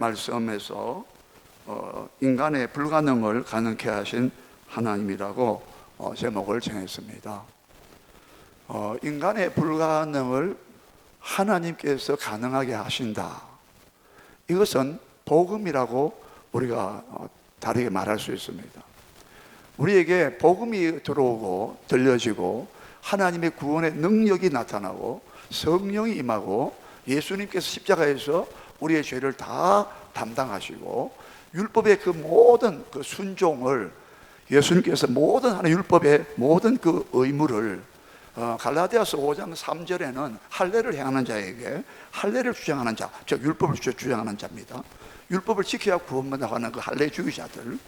말씀에서 인간의 불가능을 가능케 하신 하나님이라고 제목을 정했습니다. 인간의 불가능을 하나님께서 가능하게 하신다. 이것은 복음이라고 우리가 다르게 말할 수 있습니다. 우리에게 복음이 들어오고 들려지고 하나님의 구원의 능력이 나타나고 성령이 임하고 예수님께서 십자가에서 우리의 죄를 다 담당하시고 율법의 그 모든 그 순종을 예수님께서 모든 하나의 율법의 모든 그 의무를 갈라디아서 5장 3절에는 할례를 행하는 자에게 할례를 주장하는 자, 즉 율법을 주장하는 자입니다. 율법을 지켜야 구원받는 그 할례주의자들,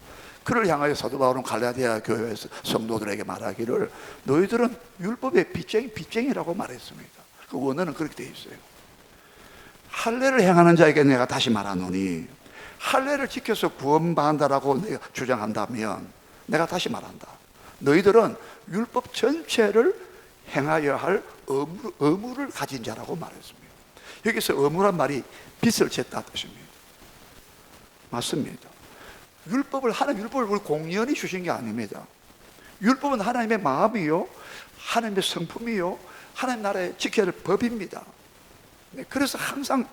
그를 향하여 사도 바울은 갈라디아 교회 성도들에게 말하기를 너희들은 율법의 빚쟁이라고 말했습니다. 그 원어는 그렇게 되어 있어요. 할례를 행하는 자에게 내가 다시 말하노니, 할례를 지켜서 구원받는다라고 내가 주장한다면 내가 다시 말한다. 너희들은 율법 전체를 행하여야 할 의무를 가진 자라고 말했습니다. 여기서 의무란 말이 빚을 졌다 뜻입니다. 맞습니다. 하나님 율법을 공연히 주신 게 아닙니다. 율법은 하나님의 마음이요, 하나님의 성품이요, 하나님 나라의 지켜야 할 법입니다. 그래서 항상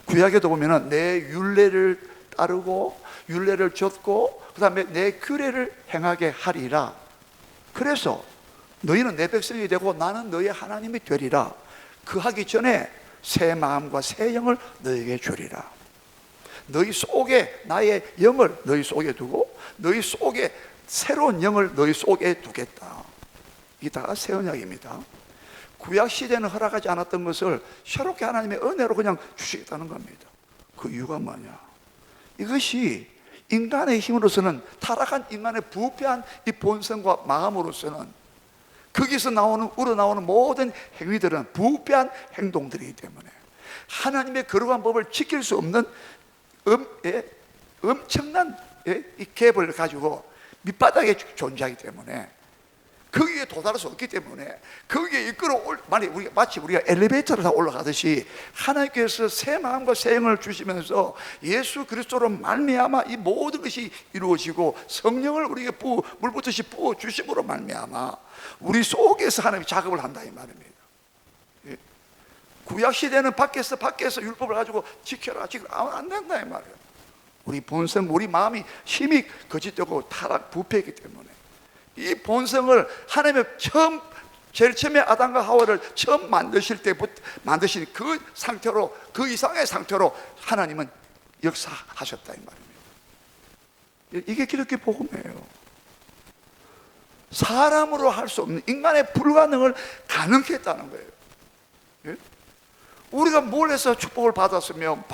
구약에도 보면은 내 율례를 따르고 율례를 좇고 그 다음에 내 규례를 행하게 하리라. 그래서 너희는 내 백성이 되고 나는 너희 하나님이 되리라. 그 하기 전에 새 마음과 새 영을 너희에게 주리라. 너희 속에 나의 영을 너희 속에 두고 너희 속에 새로운 영을 너희 속에 두겠다. 이게 다 새 언약입니다. 구약 시대는 허락하지 않았던 것을 새롭게 하나님의 은혜로 그냥 주시겠다는 겁니다. 그 이유가 뭐냐? 이것이 인간의 힘으로서는, 타락한 인간의 부패한 이 본성과 마음으로서는 거기서 우러나오는 모든 행위들은 부패한 행동들이기 때문에 하나님의 거룩한 법을 지킬 수 없는 엄청난 이 갭을 가지고 밑바닥에 존재하기 때문에, 거기에 도달할 수 없기 때문에 거기에 마치 우리가 엘리베이터를 다 올라가듯이 하나님께서 새 마음과 새 영을 주시면서 예수 그리스도로 말미암아 이 모든 것이 이루어지고 성령을 우리에게 물 붓듯이 부어 주심으로 말미암아 우리 속에서 하나님이 작업을 한다 이 말입니다. 구약 시대는 밖에서 율법을 가지고 지켜라 안 된다 이 말이에요. 우리 본성, 우리 마음이 힘이 거짓되고 타락 부패이기 때문에 이 본성을 하나님의 제일 처음에 아담과 하와를 처음 만드실 때부터 만드신 그 상태로, 그 이상의 상태로 하나님은 역사하셨다 이 말입니다. 이게 기독교 복음이에요. 사람으로 할 수 없는 인간의 불가능을 가능케 했다는 거예요. 예? 우리가 뭘 해서 축복을 받겠으며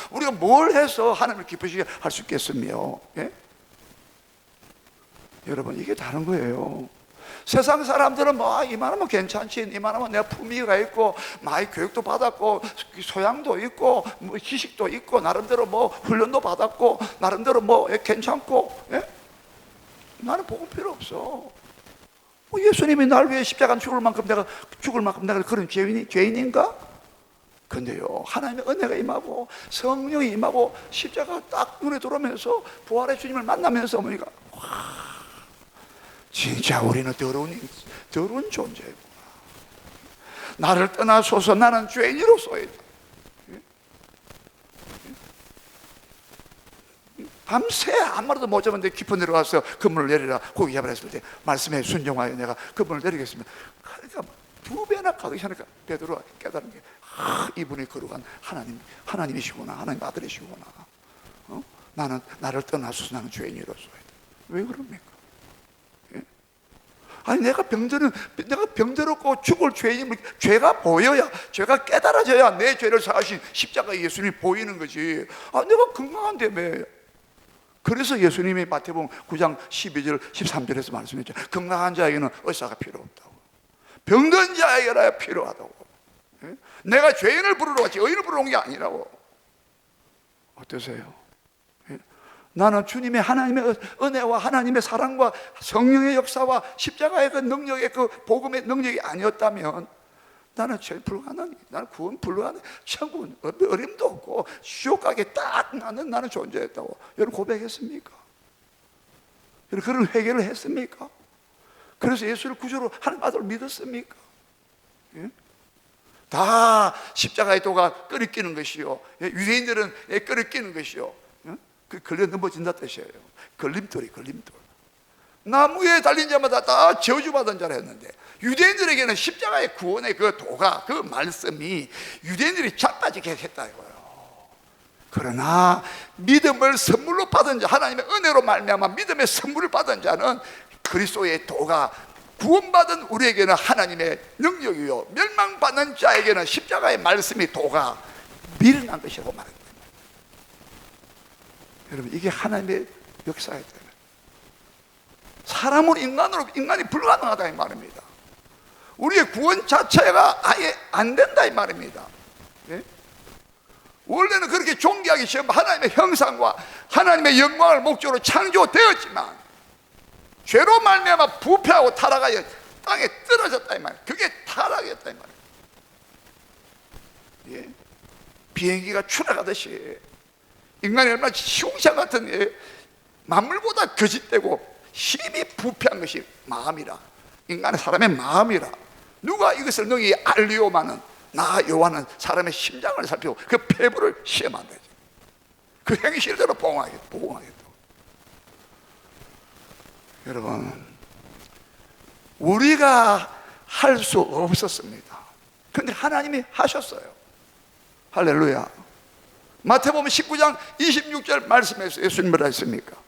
우리가 뭘 해서 하나님을 기쁘시게 할 수 있겠으며, 예? 여러분, 이게 다른 거예요. 세상 사람들은 이만하면 괜찮지, 이만하면 내가 품위가 있고 많이 교육도 받았고 소양도 있고 지식도 있고 나름대로 훈련도 받았고 나름대로 괜찮고, 예? 나는 복음 필요 없어. 예수님이 날 위해 십자가 죽을 만큼 내가 그런 죄인인가? 근데요, 하나님의 은혜가 임하고 성령이 임하고 십자가 딱 눈에 들어오면서 부활의 주님을 만나면서 보니까 진짜 우리는 더러운 존재구나. 나를 떠나소서, 나는 죄인으로서이다. 밤새 아무 말도 못 잡았는데 깊은 데로 가서 그물을 내리라 고기 잡으랬을 때 말씀에 순종하여 내가 그물을 내리겠습니다. 그러니까 2배나 가득 하니까 베드로가 깨달은 게 이분이 거룩한 하나님이시구나, 하나님 아들이시구나. 나를 떠나소서, 나는 죄인으로서이다. 왜 그럽니까? 아니 내가 병들었고 죽을 죄인임을 죄가 보여야, 죄가 깨달아져야 내 죄를 사하신 십자가 예수님이 보이는 거지. 내가 건강한데 그래서 예수님이 마태복음 9장 12절 13절에서 말씀했죠. 건강한 자에게는 의사가 필요 없다고, 병든 자에게라야 필요하다고. 내가 죄인을 부르러 왔지 의인을 부르러 온 게 아니라고. 어떠세요? 나는 주님의 하나님의 은혜와 하나님의 사랑과 성령의 역사와 십자가의 그 능력의 그 복음의 능력이 아니었다면 나는 죄 불가능해. 나는 구원 불가능해. 천국은 어림도 없고 지옥 가게 딱 나는 존재했다고 여러분 고백했습니까? 여러분 그런 회개를 했습니까? 그래서 예수를 구주로 하나님 아들을 믿었습니까? 예? 다 십자가의 도가 끄리끼는 것이요, 유대인들은 끄리끼는 것이요, 그 걸려 넘어진다 뜻이에요. 걸림돌이 걸림돌. 나무에 달린 자마다 다 저주받은 자라 했는데, 유대인들에게는 십자가의 구원의 그 도가, 그 말씀이 유대인들이 자빠지게 했다 이거예요. 그러나 믿음을 선물로 받은 자, 하나님의 은혜로 말미암아 믿음의 선물을 받은 자는 그리스도의 도가, 구원받은 우리에게는 하나님의 능력이요, 멸망받는 자에게는 십자가의 말씀이 도가 미련한 것이라고 말합니다. 여러분 이게 하나님의 역사예요. 사람은 인간이 불가능하다 이 말입니다. 우리의 구원 자체가 아예 안 된다 이 말입니다. 네? 원래는 그렇게 존귀하기 시험 하나님의 형상과 하나님의 영광을 목적으로 창조되었지만 죄로 말미암아 부패하고 타락하여 땅에 떨어졌다 이 말이에요. 그게 타락이었다 이 말이에요. 예? 비행기가 추락하듯이 인간이 얼마나 시궁창 같은 만물보다 거짓되고 힘이 부패한 것이 마음이라, 인간의 사람의 마음이라. 누가 이것을 너희 알리오마는 나 여호와는 사람의 심장을 살피고 그 폐부를 시험한다. 그 행실대로 보응하겠다. 여러분 우리가 할 수 없었습니다. 그런데 하나님이 하셨어요. 할렐루야. 마태복음 19장 26절 말씀에서 예수님 뭐라 했습니까?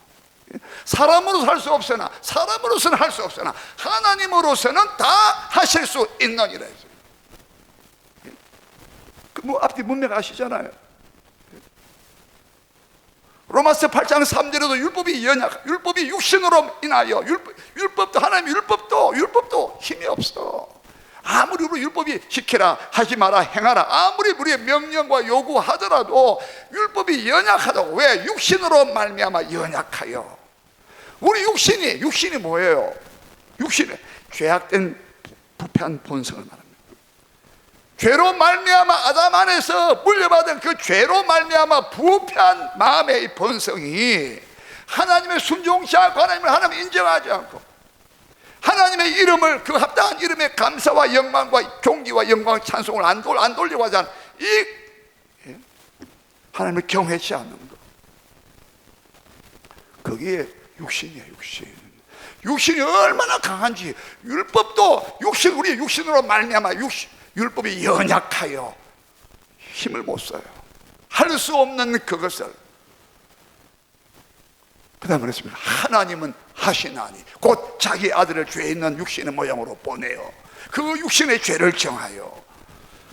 사람으로서 할 수 없으나, 사람으로서는 할 수 없으나 하나님으로서는 다 하실 수 있느니라 했어요. 뭐 앞뒤 문맥 아시잖아요. 로마서 8장 3절에도 율법이 육신으로 인하여 율법도 하나님의 율법도 힘이 없어. 아무리 우리 율법이 지키라 하지 마라 행하라 아무리 우리의 명령과 요구하더라도 율법이 연약하다고. 왜? 육신으로 말미암아 연약하여. 우리 육신이 뭐예요? 육신은 죄악된 부패한 본성을 말합니다. 죄로 말미암아 아담 안에서 물려받은 그 죄로 말미암아 부패한 마음의 본성이 하나님의 순종치 않고 하나님을 인정하지 않고 하나님의 이름을, 그 합당한 이름의 감사와 영광과 존귀와 영광 찬송을 안 돌리고 하지 않은 이 하나님을 경외치 않는 것, 거기에 육신이에요. 육신이 얼마나 강한지. 율법도 우리 육신으로 말미암아 율법이 연약하여 힘을 못 써요. 할 수 없는 그것을. 그 다음에 그랬습니다. 하나님은 하시나니 곧 자기 아들을 죄 있는 육신의 모양으로 보내어 그 육신의 죄를 정하여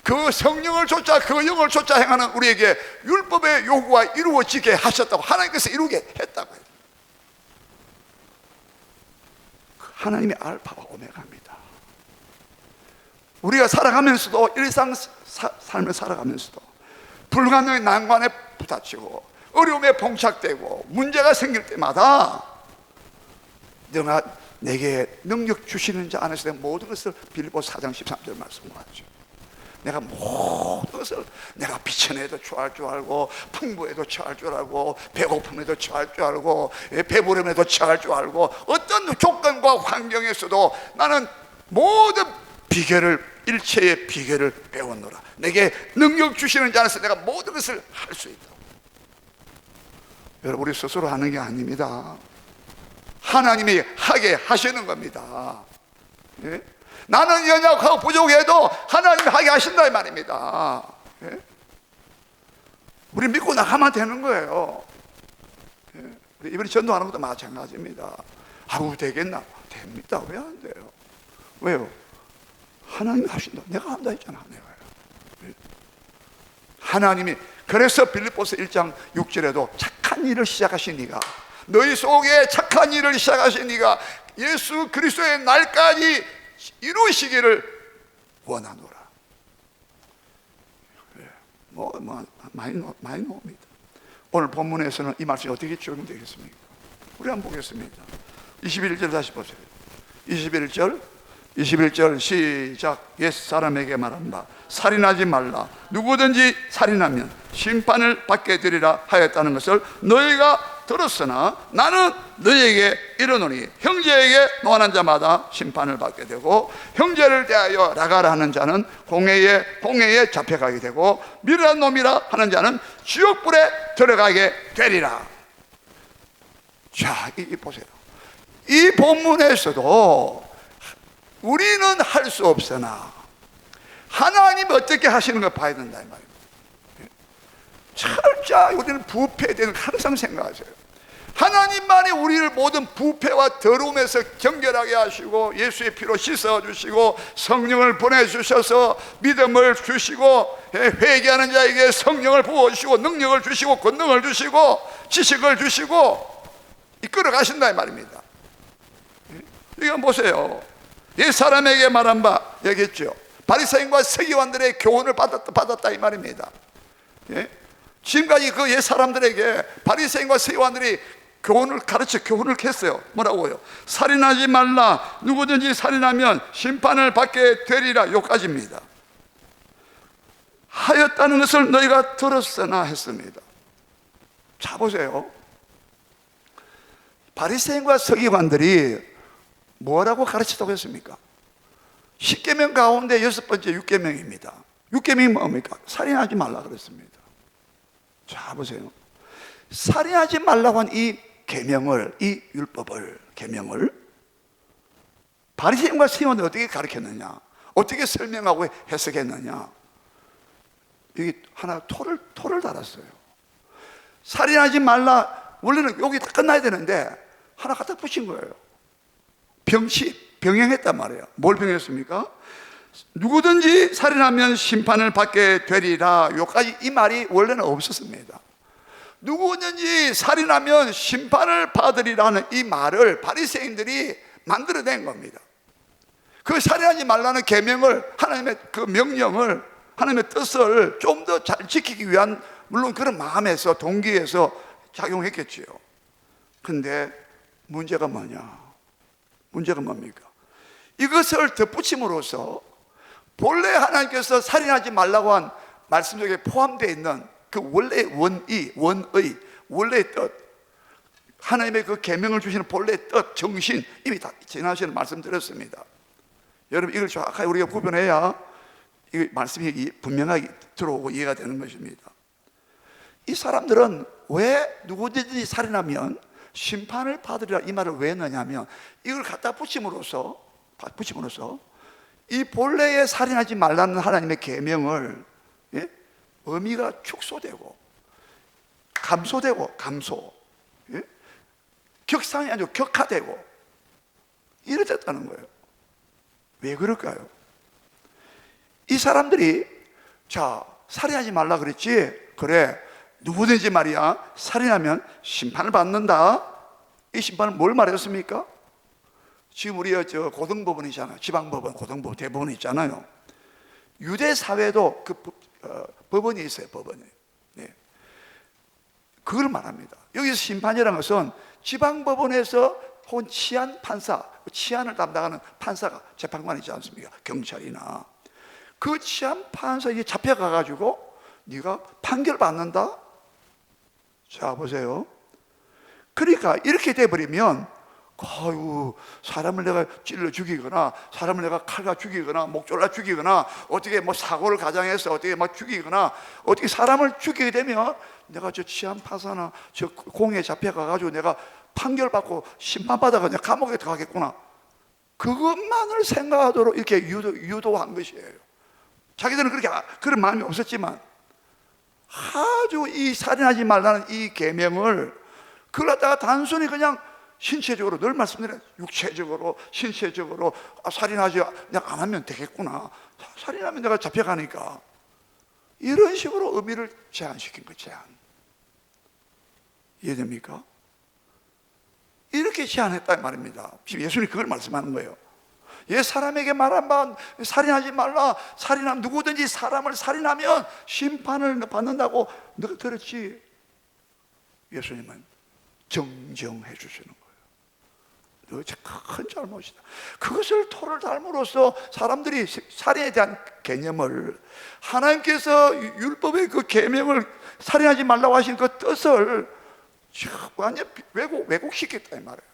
그 성령을 쫓아 그 영을 쫓아 행하는 우리에게 율법의 요구가 이루어지게 하셨다고. 하나님께서 이루게 했다고 해요. 하나님의 알파와 오메가입니다. 우리가 살아가면서도 일상 삶을 살아가면서도 불가능한 난관에 부딪히고 어려움에 봉착되고 문제가 생길 때마다 너가 내게 능력 주시는 자 안에서 내가 모든 것을 빌립보서 4장 13절 말씀하죠. 내가 모든 것을 내가 비천에도 처할 줄 알고 풍부에도 처할 줄 알고 배고픔에도 처할 줄 알고 배부름에도 처할 줄 알고 어떤 조건과 환경에서도 나는 모든 일체의 비결을 배웠노라. 내게 능력 주시는 자 안에서 내가 모든 것을 할 수 있다. 여러분 우리 스스로 하는 게 아닙니다. 하나님이 하게 하시는 겁니다. 예? 나는 연약하고 부족해도 하나님이 하게 하신다 이 말입니다. 예? 우리 믿고 나가면 되는 거예요. 예? 이번에 전도하는 것도 마찬가지입니다. 아우 되겠나? 됩니다. 왜 안 돼요? 왜요? 하나님이 하신다. 내가 한다 했잖아. 내가. 예? 하나님이. 그래서 빌립보서 1장 6절에도 착한 일을 시작하신 이가, 너희 속에 착한 일을 시작하신 이가 예수 그리스도의 날까지 이루시기를 원하노라. 많이 나옵니다. 오늘 본문에서는 이 말씀이 어떻게 적용되겠습니까? 우리 한번 보겠습니다. 21절 다시 보세요. 21절 21절 시작. 옛사람에게 말한다. 살인하지 말라. 누구든지 살인하면 심판을 받게 되리라 하였다는 것을 너희가 들었으나 나는 너희에게 이르노니 형제에게 노하는 자마다 심판을 받게 되고 형제를 대하여 나가라 하는 자는 공회에 잡혀가게 되고 미련한 놈이라 하는 자는 지옥불에 들어가게 되리라. 자, 이 보세요. 이 본문에서도 우리는 할 수 없으나 하나님 어떻게 하시는 걸 봐야 된다 이 말입니다. 철저히 우리는 부패에 대해서 항상 생각하세요. 하나님만이 우리를 모든 부패와 더러움에서 경결하게 하시고 예수의 피로 씻어주시고 성령을 보내주셔서 믿음을 주시고 회개하는 자에게 성령을 부어주시고 능력을 주시고 권능을 주시고 지식을 주시고 이끌어 가신다 이 말입니다. 이거 보세요. 옛 사람에게 말한 바 얘기했죠. 바리새인과 서기관들의 교훈을 받았다 이 말입니다. 지금까지 그 옛 사람들에게 바리새인과 서기관들이 교훈을 했어요. 뭐라고요? 살인하지 말라. 누구든지 살인하면 심판을 받게 되리라. 요까지입니다. 하였다는 것을 너희가 들었으나 했습니다. 자 보세요. 바리새인과 서기관들이 뭐라고 가르치다고 했습니까? 10계명 가운데 6번째 6계명입니다. 6계명이 뭡니까? 살인하지 말라 그랬습니다. 자 보세요. 살인하지 말라고 한 이 계명을, 이 율법을, 계명을 바리새인과 서기관들이 어떻게 가르쳤느냐, 어떻게 설명하고 해석했느냐, 여기 하나 토를 달았어요. 살인하지 말라, 원래는 여기 다 끝나야 되는데 하나 갖다 붙인 거예요. 병행했단 말이에요. 뭘 병행했습니까? 누구든지 살인하면 심판을 받게 되리라. 요까지 이 말이 원래는 없었습니다. 누구든지 살인하면 심판을 받으리라는 이 말을 바리새인들이 만들어낸 겁니다. 그 살인하지 말라는 계명을, 하나님의 그 명령을, 하나님의 뜻을 좀 더 잘 지키기 위한 물론 그런 마음에서, 동기에서 작용했겠지요. 근데 문제가 뭐냐? 문제가 뭡니까? 이것을 덧붙임으로써 본래 하나님께서 살인하지 말라고 한 말씀 속에 포함되어 있는 그 원래 원의, 원래의 뜻, 하나님의 그 계명을 주시는 본래의 뜻, 정신, 이미 다 지난 시간에 말씀드렸습니다. 여러분 이걸 정확하게 우리가 구분해야 이 말씀이 분명하게 들어오고 이해가 되는 것입니다. 이 사람들은 왜 누구든지 살인하면 심판을 받으리라 이 말을 왜 했느냐면 이걸 갖다 붙임으로써 이 본래의 살인하지 말라는 하나님의 계명을 의미가 축소되고 감소되고 격상이 아니고 격화되고 이랬다는 거예요. 왜 그럴까요? 이 사람들이 자 살인하지 말라 그랬지, 그래 누구든지 말이야 살인하면 심판을 받는다. 이 심판은 뭘 말했습니까? 지금 우리 저 고등법원이잖아요. 지방법원, 고등법원, 대법원 있잖아요. 유대 사회도 그 법원이 있어요. 법원이. 네. 그걸 말합니다. 여기서 심판이라는 것은 지방법원에서 혹은 치안 판사, 치안을 담당하는 판사가 재판관 있지 않습니까? 경찰이나 그 치안 판사에게 잡혀가가지고 네가 판결 받는다. 자 보세요. 그러니까 이렇게 돼버리면 아유, 사람을 내가 찔러 죽이거나 사람을 내가 칼과 죽이거나 목 졸라 죽이거나 어떻게 뭐 사고를 가장해서 어떻게 막 죽이거나 어떻게 사람을 죽이게 되면 내가 저 치안 판사나 저 공에 잡혀가가지고 내가 판결받고 심판받아가 내가 감옥에 들어가겠구나, 그것만을 생각하도록 이렇게 유도한 것이에요. 자기들은 그렇게 그런 마음이 없었지만 아주 이 살인하지 말라는 이 계명을 그걸 갖다가 단순히 그냥 신체적으로, 늘 말씀드려요. 육체적으로, 신체적으로 살인하지 내가 안 하면 되겠구나, 살인하면 내가 잡혀가니까, 이런 식으로 의미를 제한시킨 거. 제한. 이해됩니까? 이렇게 제한했단 말입니다. 지금 예수님이 그걸 말씀하는 거예요. 옛 사람에게 말한 바 살인하지 말라. 살인하면 누구든지 사람을 살인하면 심판을 받는다고 너가 들었지? 예수님은 정정해 주시는 거예요. 큰 잘못이다. 그것을 토를 달므로써 사람들이 살인에 대한 개념을, 하나님께서 율법의 그 계명을 살인하지 말라고 하신 그 뜻을 완전 왜곡시켰다 이 말이에요.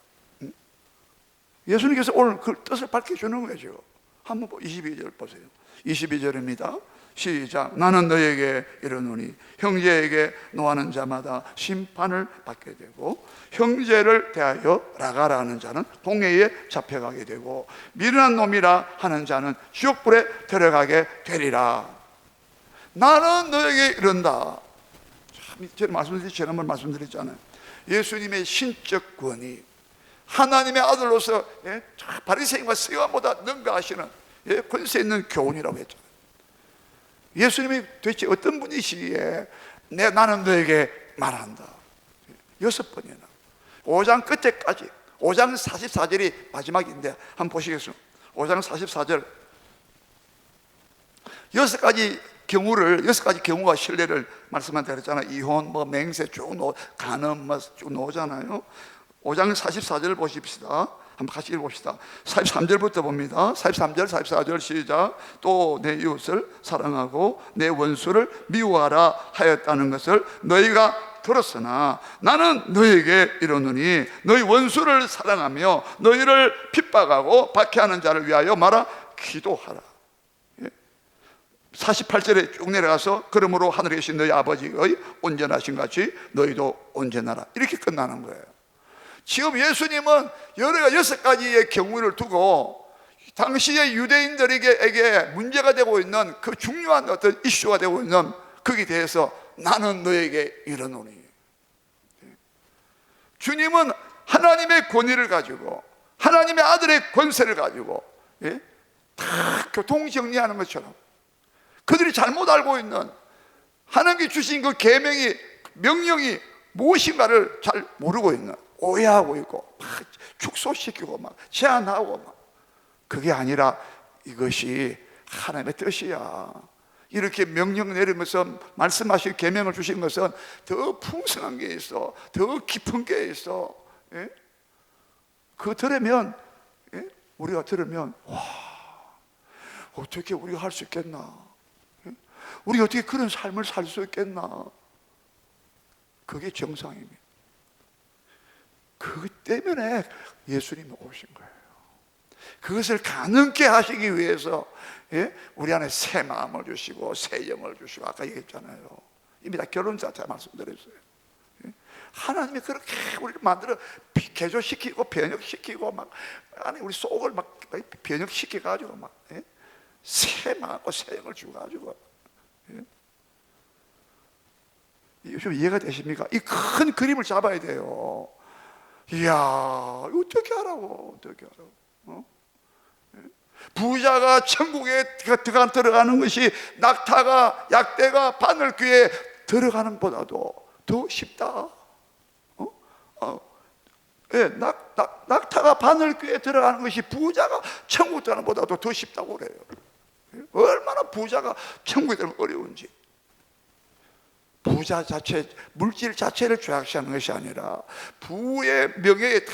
예수님께서 오늘 그 뜻을 밝혀주는 거죠. 한번 22절 보세요. 22절입니다. 시작. 나는 너에게 이르노니 형제에게 노하는 자마다 심판을 받게 되고 형제를 대하여 라가라 하는 자는 공회에 잡혀가게 되고 미련한 놈이라 하는 자는 지옥불에 데려가게 되리라. 나는 너에게 이른다. 참, 제가 지난번 말씀드렸잖아요. 예수님의 신적 권위, 하나님의 아들로서 바리새인과 서기관보다 능가하시는 권세 있는 교훈이라고 했잖아요. 예수님이 도대체 어떤 분이시기에 나는 너에게 말한다. 6번이나 5장 끝에까지, 5장 44절이 마지막인데 한번 보시겠습니다. 5장 44절 6가지 경우가 신뢰를 말씀한테 그랬잖아요. 이혼, 맹세 쭉 간음 쭉 나오잖아요. 5장 44절 보십시다. 한번 같이 읽어봅시다. 43절부터 봅니다. 43절, 44절 시작. 또 내 이웃을 사랑하고 내 원수를 미워하라 하였다는 것을 너희가 들었으나 나는 너희에게 이르노니 너희 원수를 사랑하며 너희를 핍박하고 박해하는 자를 위하여 말아 기도하라. 48절에 쭉 내려가서 그러므로 하늘에 계신 너희 아버지의 온전하신 같이 너희도 온전하라. 이렇게 끝나는 거예요. 지금 예수님은 여러 6가지의 경우를 두고 당시의 유대인들에게 문제가 되고 있는 그 중요한 어떤 이슈가 되고 있는 거기에 대해서 나는 너에게 이르노니. 주님은 하나님의 권위를 가지고 하나님의 아들의 권세를 가지고 다 교통정리하는 것처럼 그들이 잘못 알고 있는 하나님께 주신 그 계명이, 명령이 무엇인가를 잘 모르고 있는, 오해하고 있고 막 축소시키고 막 제한하고 막, 그게 아니라 이것이 하나님의 뜻이야. 이렇게 명령 내린 것은, 말씀하신 계명을 주신 것은 더 풍성한 게 있어, 더 깊은 게 있어. 그거 들으면, 우리가 들으면 와, 어떻게 우리가 할 수 있겠나, 우리가 어떻게 그런 삶을 살 수 있겠나. 그게 정상입니다. 그것 때문에 예수님이 오신 거예요. 그것을 가능케 하시기 위해서 우리 안에 새 마음을 주시고 새 영을 주시고, 아까 얘기했잖아요. 이미 다 결혼자 때 말씀드렸어요. 하나님이 그렇게 우리를 만들어 개조시키고 변혁시키고 막, 아니 우리 속을 막 변혁시켜가지고 막 새 마음과 새 영을 주가지고. 좀 이해가 되십니까? 이 큰 그림을 잡아야 돼요. 이야, 어떻게 하라고, 어떻게 하라고. 부자가 천국에 들어가는 것이 낙타가, 약대가 바늘 귀에 들어가는 것보다도 더 쉽다. 낙타가 바늘 귀에 들어가는 것이 부자가 천국 들어가는 것보다도 더 쉽다고 그래요. 얼마나 부자가 천국에 들어가면 어려운지. 부자 자체, 물질 자체를 죄악시하는 것이 아니라 부의 명예에 다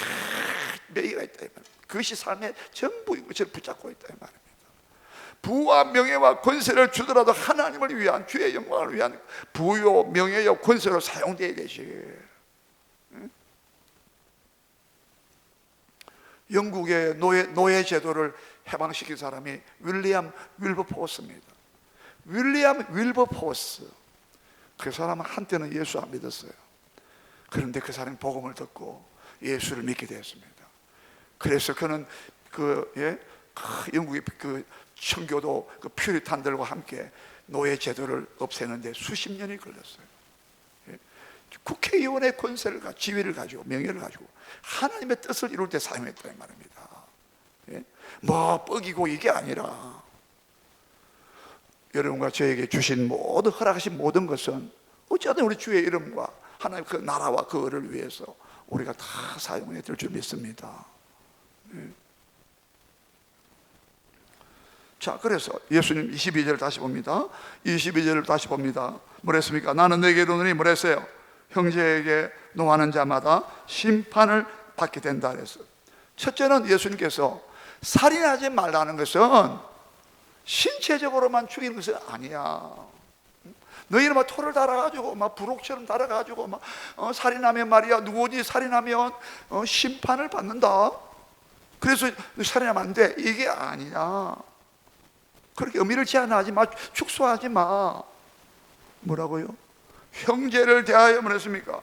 매이가 있다 이 말입니다. 그것이 삶의 전부인 것을 붙잡고 있다 이 말입니다. 부와 명예와 권세를 주더라도 하나님을 위한, 주의 영광을 위한 부요, 명예요, 권세로 사용되어야 되지. 영국의 노예 제도를 해방시킨 사람이 윌리엄 윌버포스입니다. 윌리엄 윌버포스. 그 사람은 한때는 예수 안 믿었어요. 그런데 그 사람이 복음을 듣고 예수를 믿게 되었습니다. 그래서 그는 영국의 그 청교도 그 퓨리탄들과 함께 노예 제도를 없애는데 수십 년이 걸렸어요. 국회의원의 권세를 지위를 가지고 명예를 가지고 하나님의 뜻을 이룰 때 사용했다 이 말입니다. 뭐 뻑이고 이게 아니라 여러분과 저에게 주신 모든, 허락하신 모든 것은 어쨌든 우리 주의 이름과 하나님 그 나라와 그거를 위해서 우리가 다 사용해야 될 줄 믿습니다. 자, 그래서 예수님 22절 다시 봅니다. 22절을 다시 봅니다. 뭐랬습니까? 나는 너에게 이르노니 뭐랬어요? 형제에게 노하는 자마다 심판을 받게 된다 그랬어요. 첫째는 예수님께서 살인하지 말라는 것은 신체적으로만 죽이는 것은 아니야. 너희는 막 토를 달아가지고 막 부록처럼 달아가지고 막 살인하면 말이야, 누구니 살인하면 심판을 받는다. 그래서 살인하면 안 돼. 이게 아니야. 그렇게 의미를 제한하지 마, 축소하지 마. 뭐라고요? 형제를 대하여 뭐랬습니까?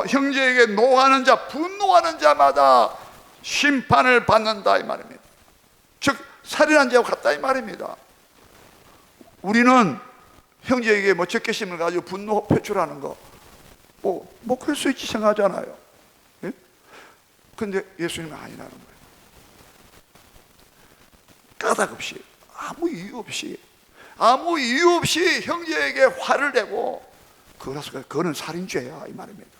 형제에게 노하는 자, 분노하는 자마다 심판을 받는다 이 말입니다. 즉 살인한 자와 같다 이 말입니다. 우리는 형제에게 뭐 적개심을 가지고 분노 표출하는 거 뭐 그럴 수 있지 생각하잖아요. 예? 근데 예수님은 아니라는 거예요. 까닭 없이, 아무 이유 없이 형제에게 화를 내고, 그거는 살인죄야 이 말입니다.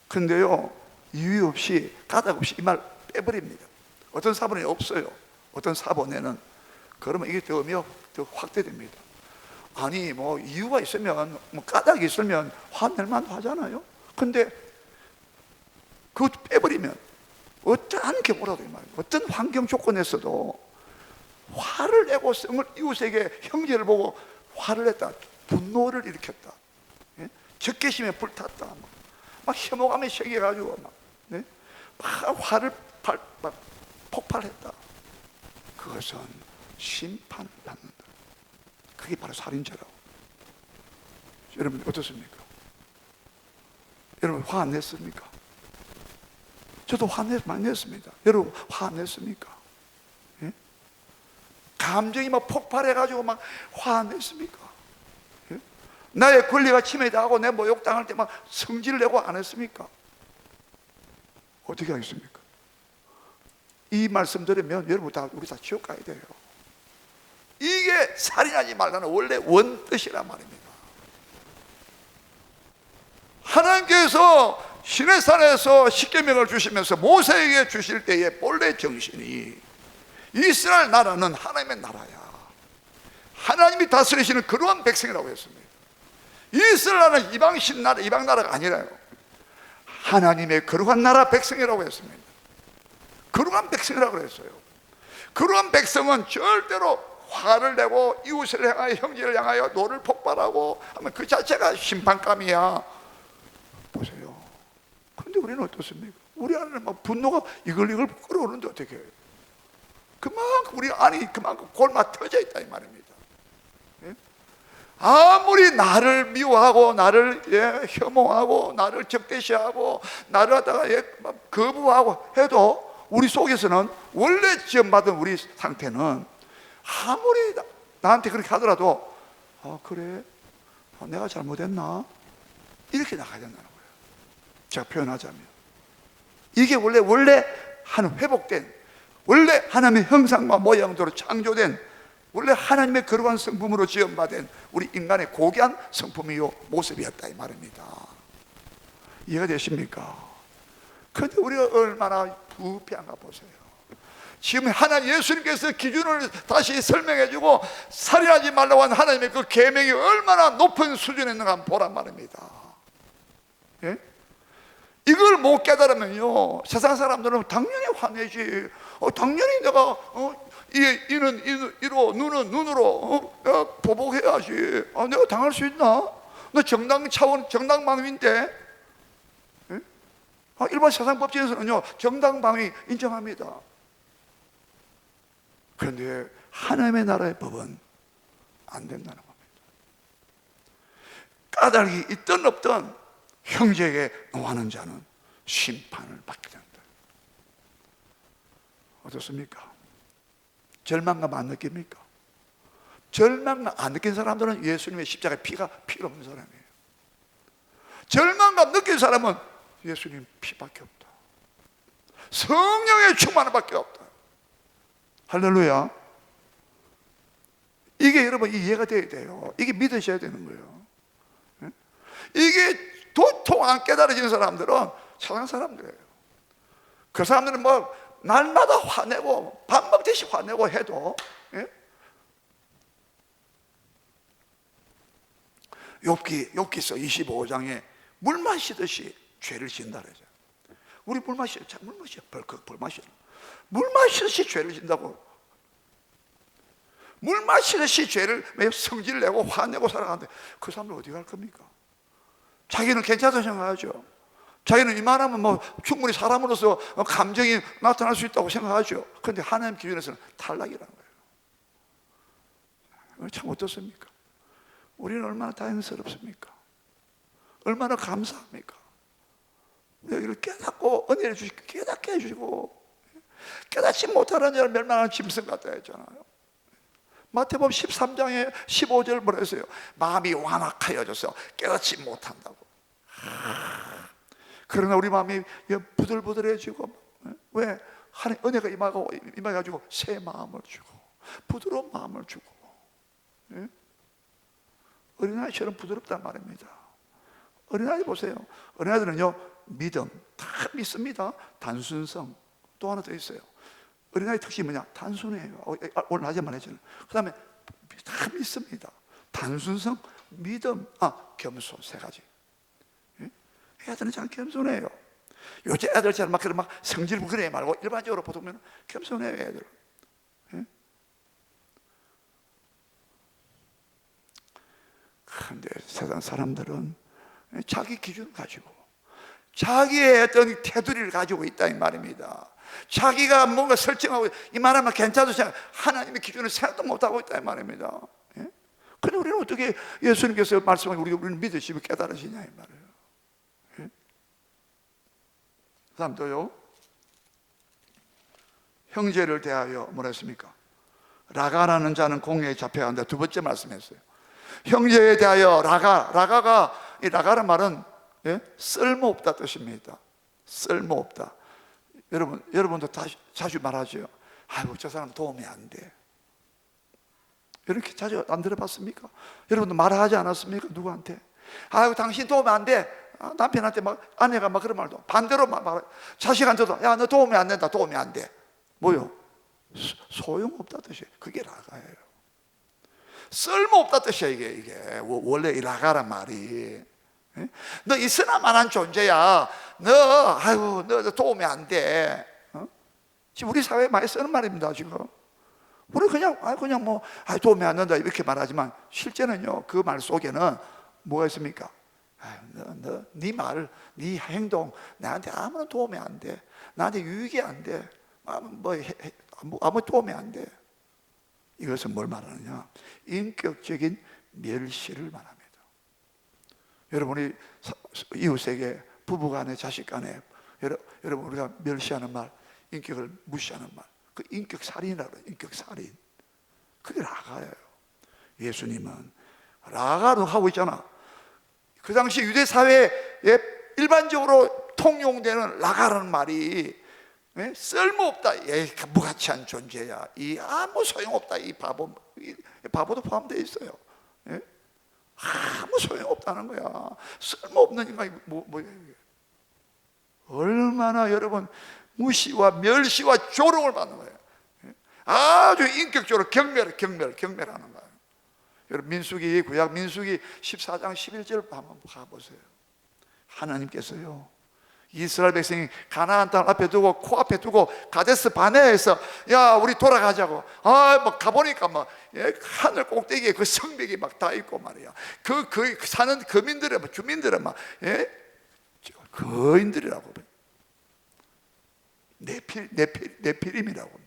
근데요, 이유 없이 까닭 없이 이 말 빼버립니다. 어떤 사본에 없어요. 어떤 사본에는. 그러면 이게 더 의미가 더 확대됩니다. 아니 뭐 이유가 있으면, 뭐 까닭이 있으면 화낼 만도 하잖아요. 근데 그것 빼버리면 어떠한 경우라도 이 말이에요. 어떤 환경 조건에서도 화를 내고 이웃에게, 형제를 보고 화를 냈다, 분노를 일으켰다, 예? 적개심에 불탔다, 막 혐오감에 새겨가지고 막 화를 폭발했다. 그것은 심판을 받는다. 그게 바로 살인죄라고. 여러분 어떻습니까? 여러분 화 안 냈습니까? 저도 많이 냈습니다. 여러분 화 안 냈습니까? 예? 감정이 막 폭발해가지고 막 화 안 냈습니까? 예? 나의 권리가 침해당하고 내 모욕당할 때 막 성질을 내고 안 했습니까? 어떻게 하겠습니까? 이 말씀 들으면 여러분 우리 다 지옥 가야 돼요. 이게 살인하지 말라는 원래 원뜻이란 말입니다. 하나님께서 시내산에서 십계명을 주시면서 모세에게 주실 때의 본래 정신이, 이스라엘 나라는 하나님의 나라야, 하나님이 다스리시는 그러한 백성이라고 했습니다. 이스라엘 나라는 이방 나라가 아니라요, 하나님의 그러한 나라 백성이라고 했습니다. 그러한 백성이라고 그랬어요. 그러한 백성은 절대로 화를 내고 이웃을 향하여, 형제를 향하여 노를 폭발하고 하면 그 자체가 심판감이야. 보세요. 근데 우리는 어떻습니까? 우리 안에는 막 분노가 이글이글 끓어오는데 어떻게 해요? 그만큼 우리 안이 그만큼 골마 터져 있다 이 말입니다. 예? 아무리 나를 미워하고 나를 혐오하고 나를 적대시하고 나를 갖다가 거부하고 해도 우리 속에서는, 원래 지원받은 우리 상태는 아무리 나한테 그렇게 하더라도 그래, 내가 잘못했나? 이렇게 나가야 된다는 거예요. 제가 표현하자면 이게 원래 회복된, 원래 하나님의 형상과 모양대로 창조된, 원래 하나님의 그러한 성품으로 지원받은 우리 인간의 고귀한 성품이요 모습이었다 이 말입니다. 이해가 되십니까? 그런데 우리가 얼마나 부패한가 보세요. 지금 예수님께서 기준을 다시 설명해주고 살인하지 말라고 한 하나님의 그 계명이 얼마나 높은 수준에 있는가 한번 보란 말입니다. 예? 이걸 못 깨달으면요, 세상 사람들은 당연히 화내지. 당연히 내가 이는 이로, 눈은 눈으로 보복해야지. 내가 당할 수 있나? 너 정당 차원, 정당방위인데. 예? 일반 세상 법칙에서는요 정당방위 인정합니다. 그런데 하나님의 나라의 법은 안 된다는 겁니다. 까닭이 있든 없든 형제에게 노하는 자는 심판을 받게 된다. 어떻습니까? 절망감 안 느낍니까? 절망감 안 느낀 사람들은 예수님의 십자가의 피가 필요 없는 사람이에요. 절망감 느낀 사람은 예수님 피밖에 없다, 성령의 충만을 밖에 없다. 할렐루야. 이게 여러분 이해가 돼야 돼요. 이게 믿으셔야 되는 거예요. 이게 도통 안 깨달아지는 사람들은 세상 사람들이에요. 그 사람들은 뭐 날마다 화내고 밥 먹듯이 화내고 해도, 욥기서 25장에 물 마시듯이 죄를 지은다 그러죠. 우리 물 마셔. 자, 물 마셔. 벌컥 물 마셔. 물 마시듯이 죄를 진다고. 물 마시듯이 죄를 매일 성질 내고 화내고 살아가는데 그 사람들 어디 갈 겁니까? 자기는 괜찮다고 생각하죠. 자기는 이만하면 뭐 충분히 사람으로서 감정이 나타날 수 있다고 생각하죠. 그런데 하나님 기준에서는 탈락이라는 거예요. 참 어떻습니까? 우리는 얼마나 다행스럽습니까? 얼마나 감사합니까? 여기를 깨닫고 은혜를 주시고 깨닫게 해주시고, 깨닫지 못하는 자를 멸망하는 짐승 같다 했잖아요. 마태복음 13장에 15절 뭐라 했어요? 마음이 완악하여져서 깨닫지 못한다고. 그러나 우리 마음이 부들부들해지고, 왜? 하나님 은혜가 임해가지고 새 마음을 주고 부드러운 마음을 주고, 어린아이처럼 부드럽단 말입니다. 어린아이 보세요. 어린아이들은요, 믿음, 다 믿습니다. 단순성, 또 하나 더 있어요. 어린아이 특징이 뭐냐? 단순해요. 오늘 낮에만 했잖아요. 그 다음에 다 믿습니다. 단순성, 믿음, 겸손, 세 가지. 애들은 참 겸손해요. 요즘 애들처럼 막 성질 부그러워 말고 일반적으로 보통 겸손해요, 애들. 그런데 세상 사람들은 자기 기준을 가지고 자기의 어떤 테두리를 가지고 있다 이 말입니다. 자기가 뭔가 설정하고 이만하면 괜찮다고 생각, 하나님의 기준을 생각도 못하고 있다 이 말입니다. 근데 우리는 어떻게 예수님께서 말씀하고 우리는 믿으시면 깨달으시냐 이 말이에요. 그 다음 또요, 형제를 대하여 뭐라 했습니까? 라가라는 자는 공회에 잡혀야 한다. 두 번째 말씀했어요. 형제에 대하여 이 라가란 말은 쓸모없다 뜻입니다. 쓸모없다. 여러분도 자주 말하죠. 아이고 저 사람 도움이 안 돼. 이렇게 자주 안 들어봤습니까? 여러분도 말하지 않았습니까? 누구한테? 아이고 당신 도움이 안 돼. 남편한테 아내가 그런 말도 반대로 말. 자식한테도 야 너 도움이 안 된다. 도움이 안 돼. 뭐요? 소용없다 뜻이. 그게 라가예요. 쓸모없다 뜻이야 이게 원래 이 라가란 말이. 너 있으나 마나한 존재야. 너 도움이 안 돼. 지금 우리 사회에 많이 쓰는 말입니다. 지금 우리 그냥 도움이 안 된다 이렇게 말하지만 실제는요, 그 말 속에는 뭐가 있습니까? 네 말, 네 행동 나한테 아무런 도움이 안 돼. 나한테 유익이 안 돼. 아무 도움이 안 돼. 이것은 뭘 말하느냐? 인격적인 멸시를 말합니다. 여러분이 이웃에게, 부부간에, 자식간에 여러분 우리가 멸시하는 말, 인격을 무시하는 말, 그 인격살인이라고 해요. 인격살인. 그게 라가예요. 예수님은 라가도 하고 있잖아. 그 당시 유대 사회에 일반적으로 통용되는 라가라는 말이 쓸모없다, 무가치한 존재야, 아무 소용없다, 이 바보도 포함되어 있어요. 아무 소용없다는 거야. 쓸모없는 인간이 뭐예요? 얼마나 여러분 무시와 멸시와 조롱을 받는 거예요. 아주 인격적으로 경멸하는 거예요. 여러분 구약 민수기 14장 11절 한번 가보세요. 하나님께서요, 이스라엘 백성이 가나안 땅 앞에 두고 코앞에 두고 가데스 바네아에서 야 우리 돌아가자고 가보니까 하늘 꼭대기에 그 성벽이 다 있고 말이야. 그 사는 거민들은 주민들은 거인들이라고 그래. 네피림이라고.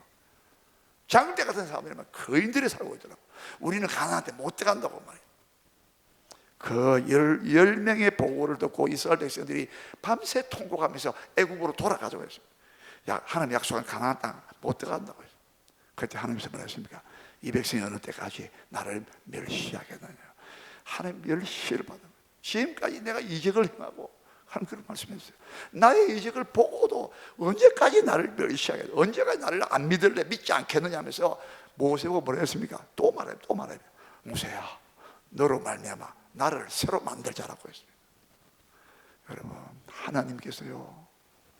장대 같은 사람들이 거인들이 살고 있더라고. 우리는 가나안 때 못 들어간다고 말이야. 그 10명의 보고를 듣고 이스라엘 백성들이 밤새 통곡하면서 애국으로 돌아가자고 했습니다. 하나님 약속한 가나안 땅 못 들어간다고 했어요. 그때 하나님께서 말했습니까? 이 백성이 어느 때까지 나를 멸시하겠느냐. 하나님 멸시를 받은 거예요. 지금까지 내가 이적을 행하고 하는 그런 말씀했어요. 나의 이적을 보고도 언제까지 나를 멸시하겠냐, 언제까지 나를 안 믿을래, 믿지 않겠느냐 하면서 모세가 뭐라 했습니까? 또 말해요. 모세야, 너로 말미암아 나를 새로 만들자라고 했습니다. 여러분, 하나님께서요,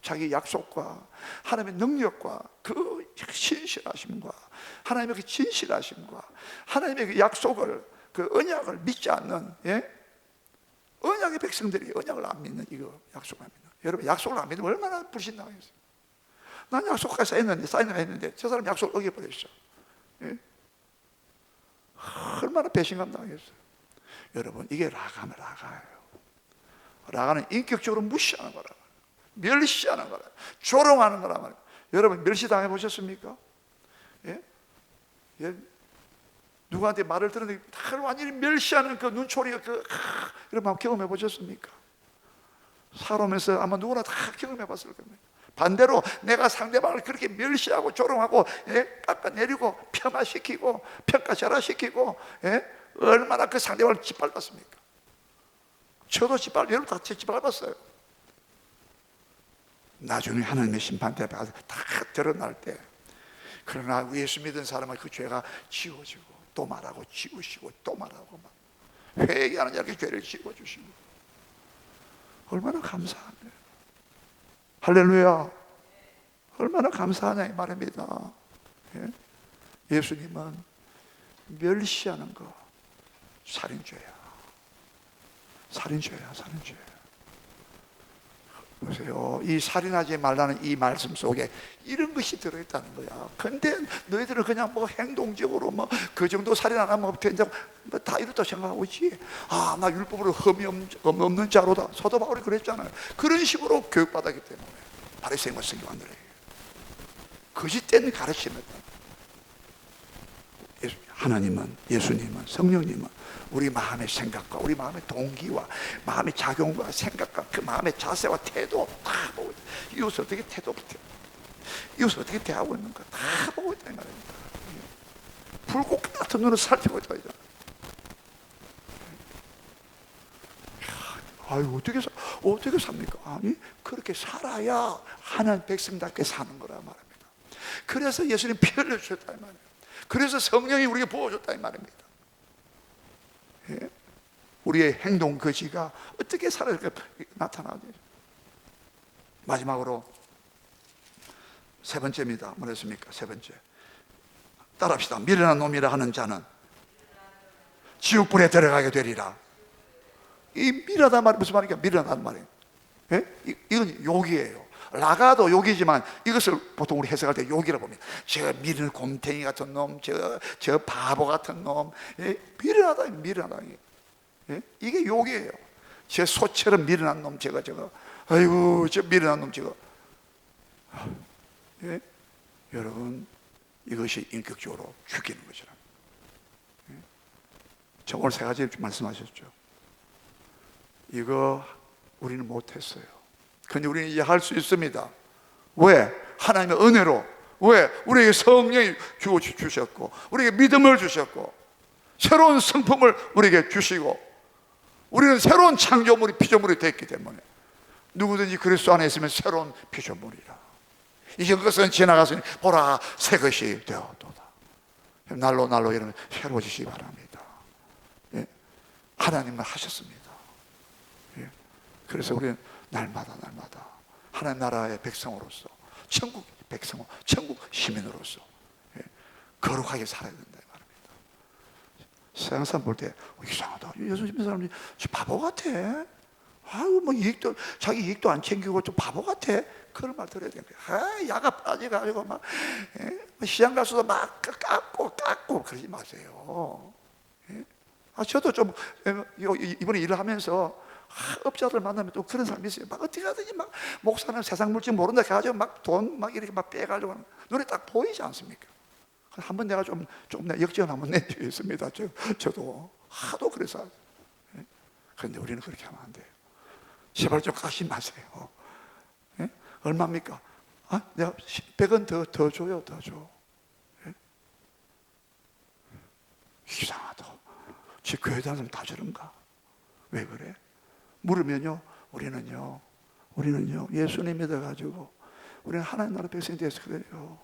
자기 약속과 하나님의 능력과 그 신실하심과 하나님의 그 진실하심과 하나님의 그 약속을, 그 언약을 믿지 않는 언약의 백성들이 언약을 안 믿는, 이거 약속을 안 믿는, 여러분 약속을 안 믿으면 얼마나 불신당하겠어요. 난 약속까지 사인했는데 저 사람 약속을 어겨버렸어. 예? 얼마나 배신감 당하겠어요. 여러분, 이게 라가면 라가예요. 라가는 인격적으로 무시하는 거라, 멸시하는 거라, 조롱하는 거라 말이에요. 여러분, 멸시당해 보셨습니까? 예? 예? 누구한테 말을 들었는데 완전히 멸시하는 그 눈초리가 이런 마음 경험해 보셨습니까? 살아오면서 아마 누구나 다 경험해 봤을 겁니다. 반대로 내가 상대방을 그렇게 멸시하고 조롱하고, 예? 깎아내리고 폄하시키고 평가절하시키고, 예? 얼마나 그 상대방을 짓밟았습니까? 저도 여러분 다 짓밟았어요. 나중에 하나님의 심판대 앞에 다 드러날 때, 그러나 예수 믿은 사람은 그 죄가 지워지고 또 말하고 지우시고 또 말하고 막 회개하는 자에게 죄를 지워주시고, 얼마나 감사한데, 할렐루야, 얼마나 감사하냐 이 말입니다. 예? 예수님은 멸시하는 거 살인죄야. 살인죄야, 살인죄. 보세요, 이 살인하지 말라는 이 말씀 속에 이런 것이 들어있다는 거야. 근데 너희들은 그냥 뭐 행동적으로 뭐 그 정도 살인 안 하면 된다고 다 이렇다 생각하고 있지. 아, 나 율법으로 흠이 없는 자로다. 사도 바울이 그랬잖아요. 그런 식으로 교육받았기 때문에 바리새인과 서기관들에게 거짓된 가르침을, 하나님은, 예수님은, 성령님은 우리 마음의 생각과 우리 마음의 동기와 마음의 작용과 생각과 그 마음의 자세와 태도 다 보고 있다. 이웃을 어떻게 이웃을 어떻게 대하고 있는가 다 보고 있다 이 말입니다. 불꽃 같은 눈으로 살피고 있다. 아유, 어떻게 삽니까? 아니, 그렇게 살아야 하나님 백성답게 사는 거라 말입니다. 그래서 예수님 피 흘려주셨다 이 말이에요. 그래서 성령이 우리에게 부어줬다 이 말입니다. 예? 우리의 행동 거지가 어떻게 살아야 나타나죠. 마지막으로 세 번째입니다. 뭐랬습니까? 세 번째, 따라합시다. 미련한 놈이라 하는 자는 지옥불에 들어가게 되리라. 이 미련하다는 말이 무슨 말이니까? 미련하다는 말이에요. 예? 이건 욕이에요. 라가도 욕이지만 이것을 보통 우리 해석할 때 욕이라고 봅니다. 저 미련 곰탱이 같은 놈, 저 바보 같은 놈, 예? 미련하다, 미련하다. 예? 이게 욕이에요. 저 소처럼 미련한 놈, 저거, 아이고, 저 미련한 놈, 저거. 예? 여러분, 이것이 인격적으로 죽이는 것이라. 예? 저 오늘 세 가지 말씀하셨죠. 이거 우리는 못했어요. 근데 우리는 이제 할 수 있습니다. 왜? 하나님의 은혜로. 왜? 우리에게 성령이 주셨고, 우리에게 믿음을 주셨고, 새로운 성품을 우리에게 주시고, 우리는 새로운 창조물이, 피조물이 됐기 때문에 누구든지 그리스도 안에 있으면 새로운 피조물이라. 이제 그것은 지나갔으니 보라, 새 것이 되었도다. 날로 여러분 새로워지시기 바랍니다. 예? 하나님은 하셨습니다. 예? 그래서 우리는 날마다 하나님 나라의 백성으로서, 천국 백성, 천국 시민으로서, 예, 거룩하게 살아야 된다 이 말입니다. 세상 사람 볼 때 이상하다, 예수 믿는 사람이 바보 같아. 아유, 뭐 자기 이익도 안 챙기고 좀 바보 같아. 그런 말 들어야 되는 거야. 아, 야가 빠져가지고 막, 예? 시장 가서도 막 깎고 그러지 마세요. 예? 저도 좀 이번에 일을 하면서 업자들 만나면 또 그런 사람이 있어요. 막 어떻게 하든지 막 목사는 세상 물질 모른다 해가지고 막 돈 막 이렇게 막 빼가지고 눈에 딱 보이지 않습니까? 한번 내가 좀 역전 한번 낸 적이 있습니다. 저도 하도 그래서. 그런데 우리는 그렇게 하면 안 돼요. 제발 좀 가시 마세요. 예? 얼마입니까? 아, 내가 100원 더 줘요, 더 줘. 예? 이상하다. 제 교회 다니면 다 저런가? 왜 그래? 물으면요, 우리는요 예수님 믿어가지고 우리는 하나님 나라 백성이 돼서 그래요.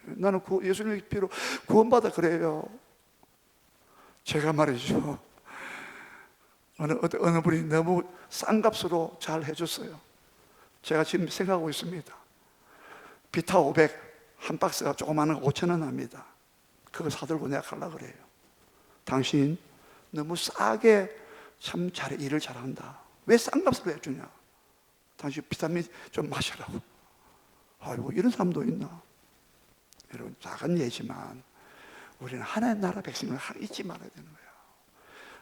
나는 예수님의 피로 구원받아 그래요. 제가 말이죠, 어느 분이 너무 싼 값으로 잘 해줬어요. 제가 지금 생각하고 있습니다. 비타 500 한 박스가 조그마한 5,000원 합니다. 그거 사들고 내가 가려고 그래요. 당신 너무 싸게 참 잘해, 일을 잘한다. 왜 싼값을 왜 주냐? 당신 비타민 좀 마시라고. 아이고, 이런 사람도 있나? 여러분, 작은 예지만 우리는 하나님 나라 백성을 잊지 말아야 되는 거예요.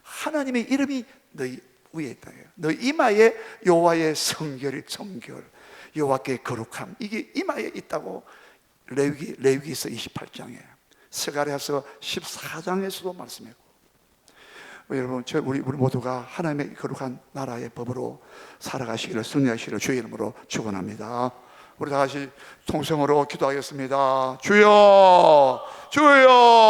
하나님의 이름이 너희 위에 있다. 너희 이마에 여호와의 성결, 여호와께 거룩함, 이게 이마에 있다고 레위기서 28장에, 스가랴서 14장에서도 말씀했고, 여러분, 우리 모두가 하나님의 거룩한 나라의 법으로 살아가시기를, 승리하시기를 주의 이름으로 축원합니다. 우리 다 같이 통성으로 기도하겠습니다. 주여, 주여.